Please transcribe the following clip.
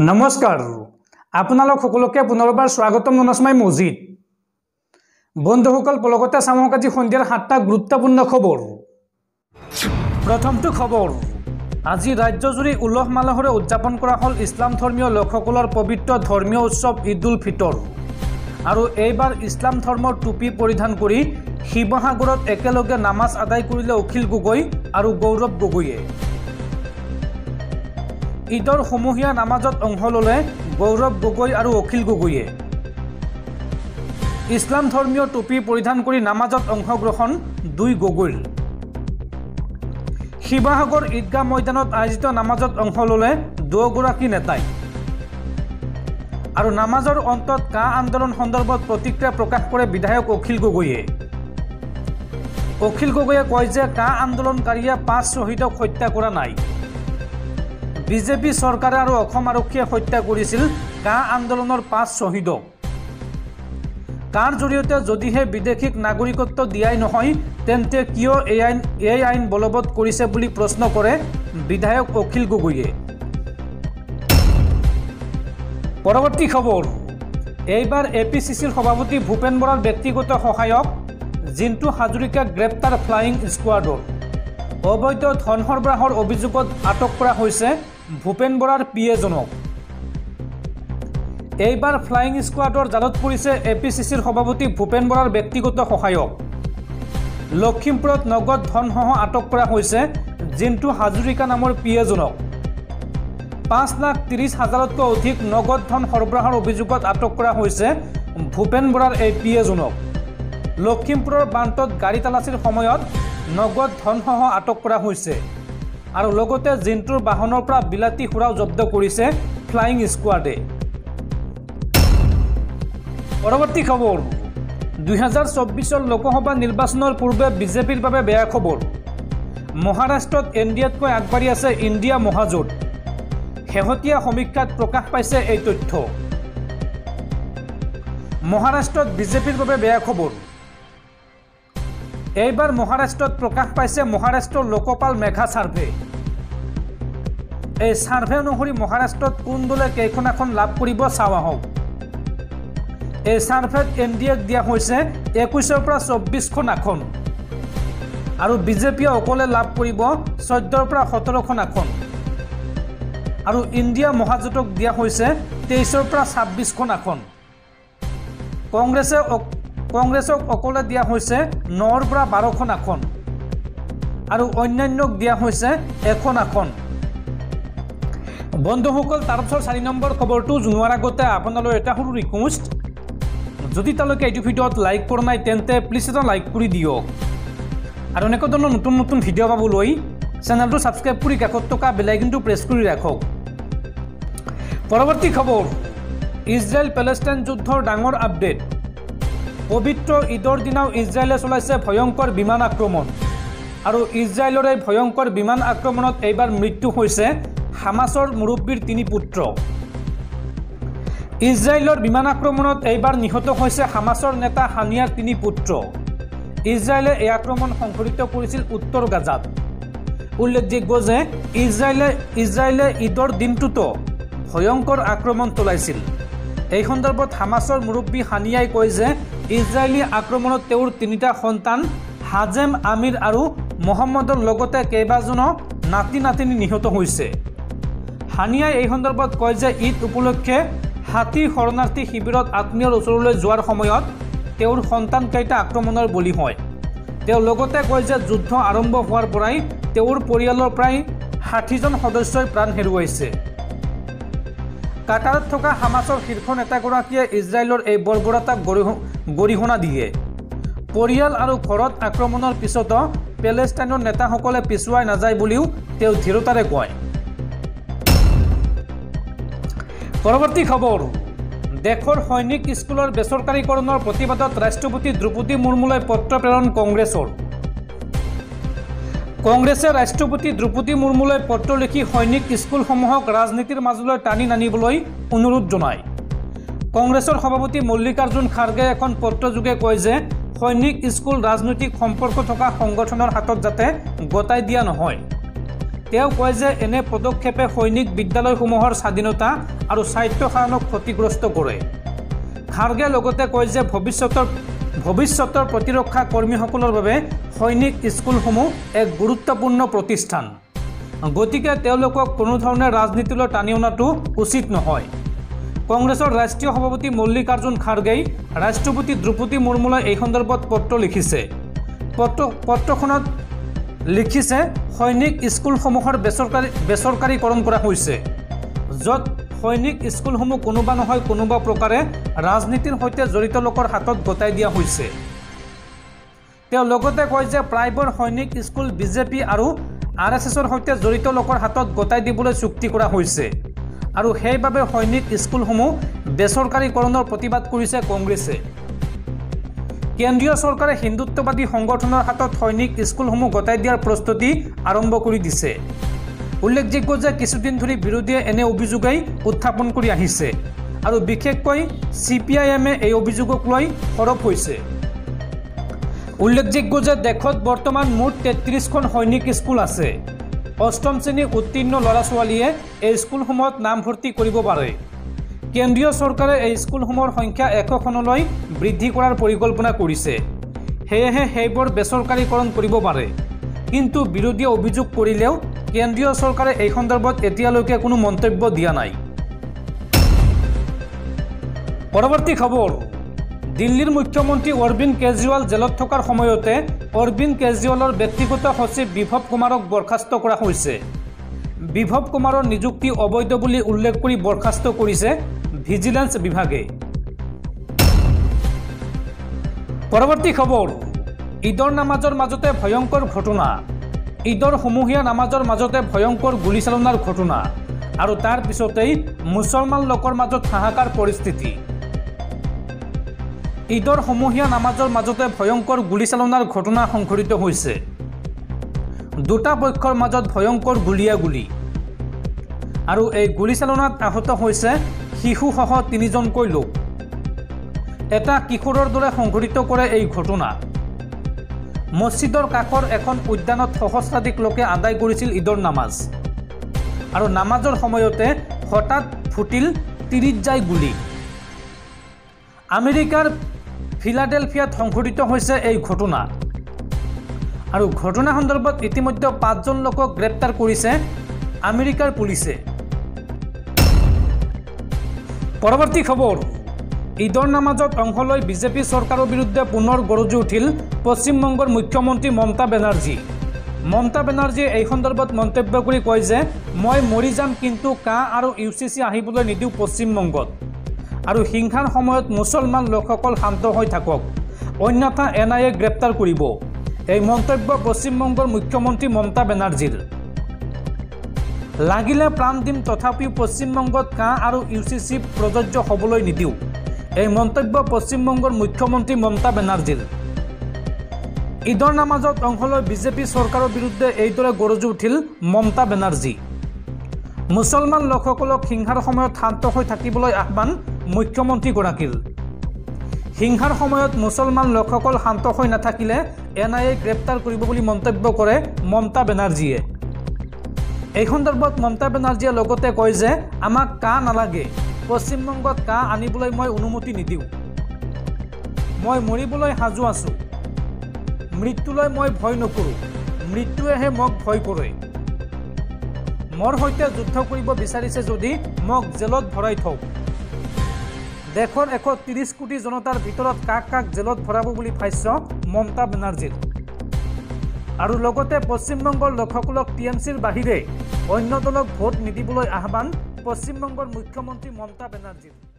নমস্কাৰ আপোনালোক সকলোকে পুনৰবাৰ স্বাগতম জনাইছো মই মজিদ বন্ধুসকল পলকতে চামক আজি সন্ধিয়াৰ 7টা গুৰুত্বপূৰ্ণ খবৰ প্ৰথমটো খবৰ আজি ৰাজ্যজুৰি উলহ মালহেৰে উদযাপন কৰা হল ইছলাম ধৰ্মীয় লোকসকলৰ পবিত্ৰ ধৰ্মীয় উৎসৱ ঈদ উল ফিতৰ আৰু এইবাৰ ইছলাম ধৰ্মৰ টুপি পৰিধান কৰি শিৱসাগৰত একেলগে নামাজ আদায় কৰিলে অখিল গগৈ আৰু গৌৰৱ গগৈয়ে ঈদৰ সমূহীয়া নামাজত অংশ ললে গৌৰৱ গগৈ আৰু অখিল গগৈয়ে ইছলাম ধৰ্মীয় টুপি পৰিধান কৰি নামাজত অংশগ্ৰহণ দুই গগৈৰ শিৱসাগৰ ঈদগাহ ময়দানত আয়োজিত নামাজত অংশ ললে দুগৰাকী নেতাই আৰু নামাজৰ অন্তত কা আন্দোলন সন্দৰ্ভত প্ৰতিক্ৰিয়া প্ৰকাশ কৰে বিধায়ক অখিল গগৈয়ে কয় যে কা আন্দোলনকাৰীয়ে 5 শ্বহীদক হত্যা কৰা নাই বিজেপি চৰকাৰে আৰু অসম আৰক্ষীয়ে হত্যা কৰিছিল কা আন্দোলনৰ 5 শ্বহীদক কাৰ জৰিয়তে যদিহে বিদেশীক নাগৰিকত্ব দিয়াই নহয় তেন্তে কিয় এই আইন বলবৎ কৰিছে বুলি প্ৰশ্ন কৰে বিধায়ক অখিল গগৈয়ে পৰৱৰ্তী খবৰ এইবাৰ এপিচিচিৰ সভাপতি ভূপেন বৰাৰ ব্যক্তিগত সহায়ক জিন্তু হাজৰিকা গ্ৰেপ্তাৰ ফ্লাইং স্কোৱাডৰ অবৈধ ধন সৰবৰাহৰ অভিযোগত আটক কৰা হৈছে ভূপেন বৰাৰ পিএজনক এইবাৰ ফ্লাইং স্কোৱাডৰ জালত পৰিছে এপিচিচিৰ সভাপতি ভূপেন বৰাৰ ব্যক্তিগত সহায়ক লখিমপুৰত নগদ ধনসহ আটক কৰা হৈছে জিন্তু হাজৰিকা নামৰ পিএজনক 5,30,000তকৈ অধিক নগদ ধন সৰবৰাহৰ অভিযোগত আটক কৰা হৈছে ভূপেন বৰাৰ এই পিএজনক লখিমপুৰৰ বান্তত গাড়ী তালাচীৰ সময়ত নগদ ধনসহ আটক কৰা হৈছে আৰু লগতে জিন্তুৰ বাহনৰ পৰা বিলাতী সুৰাও জব্দ কৰিছে ফ্লাইং স্কোৱাডে পৰৱৰ্তী খবৰ 2024 লোকসভা নিৰ্বাচনৰ পূৰ্বে বিজেপিৰ বাবে বেয়া খবৰ মহাৰাষ্ট্ৰত এনডিএতকৈ আগবাঢ়ি আছে ইণ্ডিয়া মহাজোঁট শেহতীয়া সমীক্ষাত প্ৰকাশ পাইছে এই তথ্য মহাৰাষ্ট্ৰত বিজেপিৰ বাবে বেয়া খবৰ এইবাৰ মহাৰাষ্ট্ৰত প্ৰকাশ পাইছে মহাৰাষ্ট্ৰৰ লোকপাল মেঘা সাৰ্ভে এই সাৰ্ভে অনুসৰি মহাৰাষ্ট্ৰত কোন দলে কেইখন আসন লাভ কৰিব চাওঁ আহক এই সাৰ্ভেত এনডিএক দিয়া হৈছে 21ৰ পৰা 24খন আসন আৰু বিজেপিয়ে অকলে লাভ কৰিব 14ৰ পৰা 17খন আসন আৰু ইণ্ডিয়া মহাজোঁটক দিয়া হৈছে 23ৰ পৰা 26খন আসন কংগ্ৰেছক অকলে দিয়া হৈছে 9ৰ পৰা 12খন আসন আৰু অন্যান্যক দিয়া হৈছে এখন আসন বন্ধুসকল তাৰপিছত 4 নম্বৰ খবৰটো জনোৱাৰ আগতে আপোনালৈ এটা সৰু ৰিকুৱেষ্ট যদি তালৈকে এই ভিডিঅ'ত লাইক কৰা নাই তেন্তে প্লিজ এটা লাইক কৰি দিয়ক আৰু এনেকুৱা ধৰণৰ নতুন নতুন ভিডিঅ' পাবলৈ চেনেলটো ছাবস্ক্ৰাইব কৰি কাষত থকা বেল আইকনটো প্ৰেছ কৰি ৰাখক পৰৱৰ্তী খবৰ ইজৰাইল পেলেষ্টাইন যুদ্ধৰ ডাঙৰ আপডেট পবিত্ৰ ঈদৰ দিনাও ইজৰাইলে চলাইছে ভয়ংকৰ বিমান আক্ৰমণ আৰু ইজৰাইলৰ এই ভয়ংকৰ বিমান আক্ৰমণত এইবাৰ মৃত্যু হৈছে হামাছৰ মুৰব্বীৰ 3 পুত্ৰ ইজৰাইলৰ বিমান আক্ৰমণত এইবাৰ নিহত হৈছে হামাছৰ নেতা হানিয়াৰ 3 পুত্ৰ ইজৰাইলে এই আক্ৰমণ সংঘটিত কৰিছিল উত্তৰ গাজাত উল্লেখযোগ্য যে ইজৰাইলে ঈদৰ দিনটোতো ভয়ংকৰ আক্ৰমণ চলাইছিল এই সন্দৰ্ভত হামাছৰ মুৰব্বী হানিয়াই কয় যে ইজৰাইলী আক্ৰমণত তেওঁৰ 3টা সন্তান হাজেম আমিৰ আৰু মোহাম্মদৰ লগতে কেইবাজনো নাতি-নাতিনী নিহত হৈছে হানিয়াই এই সন্দৰ্ভত কয় যে ঈদ উপলক্ষে হাতী শৰণাৰ্থী শিবিৰত আত্মীয়ৰ ওচৰলৈ যোৱাৰ সময়ত তেওঁৰ সন্তানকেইটা আক্ৰমণৰ বলি হয় তেওঁ লগতে কয় যে যুদ্ধ আৰম্ভ হোৱাৰ পৰাই তেওঁৰ পৰিয়ালৰ প্ৰায় 60জন সদস্যই প্ৰাণ হেৰুৱাইছে কাটাৰত থকা হামাছৰ শীৰ্ষ নেতাগৰাকীয়ে ইজৰাইলৰ এই বৰ্বৰতাক গৰিহণা দিয়ে পৰিয়াল আৰু ঘৰত আক্ৰমণৰ পিছতো পেলেষ্টাইনৰ নেতাসকলে পিছুৱাই নাযায় বুলিও তেওঁ দৃঢ়তাৰে কয় পৰৱৰ্তী খবৰ দেশৰ সৈনিক স্কুলৰ বেচৰকাৰীকৰণৰ প্ৰতিবাদত ৰাষ্ট্ৰপতি দ্ৰৌপদী মুৰ্মুলৈ পত্ৰ প্ৰেৰণ কংগ্ৰেছে ৰাষ্ট্ৰপতি দ্ৰৌপদী মুৰ্মুলৈ পত্ৰ লিখি সৈনিক স্কুলসমূহক ৰাজনীতিৰ মাজলৈ টানি নানিবলৈ অনুৰোধ জনায় কংগ্ৰেছৰ সভাপতি মল্লিকাৰ্জুন খাৰ্গে এখন পত্ৰযোগে কয় যে সৈনিক স্কুল ৰাজনৈতিক সম্পৰ্ক থকা সংগঠনৰ হাতত যাতে গতাই দিয়া নহয় তেওঁ কয় যে এনে পদক্ষেপে সৈনিক বিদ্যালয়সমূহৰ স্বাধীনতা আৰু স্বায়ত্তশাসনক ক্ষতিগ্ৰস্ত কৰে। খাৰ্গে লগতে কয় যে ভৱিষ্যতৰ প্ৰতিৰক্ষা কৰ্মীসকলৰ বাবে সৈনিক স্কুলসমূহ এক গুৰুত্বপূৰ্ণ প্ৰতিষ্ঠান, গতিকে তেওঁলোকক কোনো ধৰণে ৰাজনীতিলৈ টানি অনাটো উচিত নহয়। কংগ্ৰেছৰ ৰাষ্ট্ৰীয় সভাপতি মল্লিকাৰ্জুন খাৰ্গেই ৰাষ্ট্ৰপতি দ্ৰৌপদী মুৰ্মুলৈ এই সন্দৰ্ভত পত্ৰ লিখিছে। পত্ৰখনত লিখিছে সৈনিক স্কুলসমূহৰ বেচৰকাৰীকৰণ কৰা হৈছে, য'ত সৈনিক স্কুলসমূহ কোনোবা নহয় কোনোবা প্ৰকাৰে ৰাজনীতিৰ সৈতে জড়িত লোকৰ হাতত গতাই দিয়া হৈছে। তেওঁ লগতে কয় যে প্ৰায়বোৰ সৈনিক স্কুল বিজেপি আৰু RSSৰ সৈতে জড়িত লোকৰ হাতত গতাই দিবলৈ চুক্তি কৰা হৈছে আৰু সেইবাবে সৈনিক স্কুলসমূহ বেচৰকাৰীকৰণৰ প্ৰতিবাদ কৰিছে কংগ্ৰেছে। কেন্দ্ৰীয় চৰকাৰে হিন্দুত্ববাদী সংগঠনৰ হাতত সৈনিক স্কুলসমূহ গতাই দিয়াৰ প্ৰস্তুতি আৰম্ভ কৰি দিছে। উল্লেখযোগ্য যে কিছুদিন ধৰি বিৰোধীয়ে এনে অভিযোগেই উত্থাপন কৰি আহিছে আৰু বিশেষকৈ CPIMে এই অভিযোগক লৈ সৰব হৈছে। উল্লেখযোগ্য যে দেশত বৰ্তমান মুঠ 33খন সৈনিক স্কুল আছে। অষ্টম শ্ৰেণী উত্তীৰ্ণ ল'ৰা ছোৱালীয়ে এই স্কুলসমূহত নামভৰ্তি কৰিব পাৰে। কেন্দ্ৰীয় চৰকাৰে এই স্কুলসমূহৰ সংখ্যা 100খনলৈ বৃদ্ধি কৰাৰ পৰিকল্পনা কৰিছে, সেয়েহে সেইবোৰ বেচৰকাৰীকৰণ কৰিব পাৰে। কিন্তু বিৰোধীয়ে অভিযোগ কৰিলেও কেন্দ্ৰীয় চৰকাৰে এই সন্দৰ্ভত এতিয়ালৈকে কোনো মন্তব্য দিয়া নাই। পৰৱৰ্তী খবৰ, দিল্লীৰ মুখ্যমন্ত্ৰী অৰবিন্দ কেজৰিৱাল জেলত থকাৰ সময়তে অৰবিন্দ কেজৰিৱালৰ ব্যক্তিগত সচিব বিভৱ কুমাৰক বৰ্খাস্ত কৰা হৈছে। বিভৱ কুমাৰৰ নিযুক্তি অবৈধ বুলি উল্লেখ কৰি বৰ্খাস্ত কৰিছে ভিজিলেন্স বিভাগে। পৰৱৰ্তী খবৰ, ঈদৰ নামাজৰ মাজতে ভয়ংকৰ ঘটনা। ঈদৰ সমূহীয়া নামাজৰ মাজতে ভয়ংকৰ গুলীচালনাৰ ঘটনা আৰু তাৰ পিছতেই মুছলমান লোকৰ মাজত হাহাকাৰ পৰিস্থিতি। ঈদৰ সমূহীয়া নামাজৰ মাজতে ভয়ংকৰ গুলীচালনাৰ ঘটনা সংঘটিত হৈছে। দুটা পক্ষৰ মাজত ভয়ংকৰ গুলীয়াগুলী আৰু এই গুলীচালনাত আহত হৈছে শিশুসহ 3জনকৈ লোক। এটা কিশোৰৰ দৰে সংঘটিত কৰে এই ঘটনা। মছজিদৰ কাষৰ এখন উদ্যানত সহস্ৰাধিক লোকে আদায় কৰিছিল ঈদৰ নামাজ আৰু নামাজৰ সময়তে হঠাৎ ফুটিল 30 জাই গুলী। আমেৰিকাৰ ফিলাডেলফিয়াত সংঘটিত হৈছে এই ঘটনা আৰু ঘটনা সন্দৰ্ভত ইতিমধ্যে 5জন লোকক গ্ৰেপ্তাৰ কৰিছে আমেৰিকাৰ পুলিচে। পৰৱৰ্তী খবৰ, ঈদৰ নামাজত অংশ লৈ বিজেপি চৰকাৰৰ বিৰুদ্ধে পুনৰ গৰজি উঠিল পশ্চিমবংগৰ মুখ্যমন্ত্ৰী মমতা বেনাৰ্জী। মমতা বেনাৰ্জীয়ে এই সন্দৰ্ভত মন্তব্য কৰি কয় যে মই মৰি যাম, কিন্তু কা আৰু UCC আহিবলৈ নিদিওঁ পশ্চিমবংগত, আৰু হিংসাৰ সময়ত মুছলমান লোকসকল শান্ত হৈ থাকক, অন্যথা NIA গ্ৰেপ্তাৰ কৰিব। এই মন্তব্য পশ্চিমবংগৰ মুখ্যমন্ত্ৰী মমতা বেনাৰ্জীৰ। লাগিলে প্ৰাণ দিম, তথাপিও পশ্চিমবংগত কা আৰু UCC প্ৰযোজ্য হ'বলৈ নিদিওঁ। এই মন্তব্য পশ্চিমবংগৰ মুখ্যমন্ত্ৰী মমতা বেনাৰ্জীৰ। ঈদৰ নামাজত অংশ লৈ বিজেপি চৰকাৰৰ বিৰুদ্ধে এইদৰে গৰজি উঠিল মমতা বেনাৰ্জী। মুছলমান লোকসকলক হিংসাৰ সময়ত শান্ত হৈ থাকিবলৈ আহ্বান মুখ্যমন্ত্ৰীগৰাকীৰ। হিংসাৰ সময়ত মুছলমান লোকসকল শান্ত হৈ নাথাকিলে NIA গ্ৰেপ্তাৰ কৰিব বুলি মন্তব্য কৰে মমতা বেনাৰ্জীয়ে। এই সন্দৰ্ভত মমতা বেনাৰ্জীয়ে লগতে কয় যে আমাক কা নালাগে, পশ্চিমবংগত কা আনিবলৈ মই অনুমতি নিদিওঁ। মই মৰিবলৈ সাজু আছোঁ, মৃত্যুলৈ মই ভয় নকৰোঁ, মৃত্যুৱেহে মোক ভয় কৰে। মোৰ সৈতে যুদ্ধ কৰিব বিচাৰিছে যদি মোক জেলত ভৰাই থওক। দেশৰ 130 কোটি জনতাৰ ভিতৰত কাক কাক জেলত ভৰাব বুলি ভাষ্য মমতা বেনাৰ্জীৰ। আৰু লগতে পশ্চিমবংগৰ লোকসকলক TMCৰ বাহিৰে অন্য দলক ভোট নিদিবলৈ আহ্বান পশ্চিমবংগৰ মুখ্যমন্ত্ৰী মমতা বেনাৰ্জীৰ।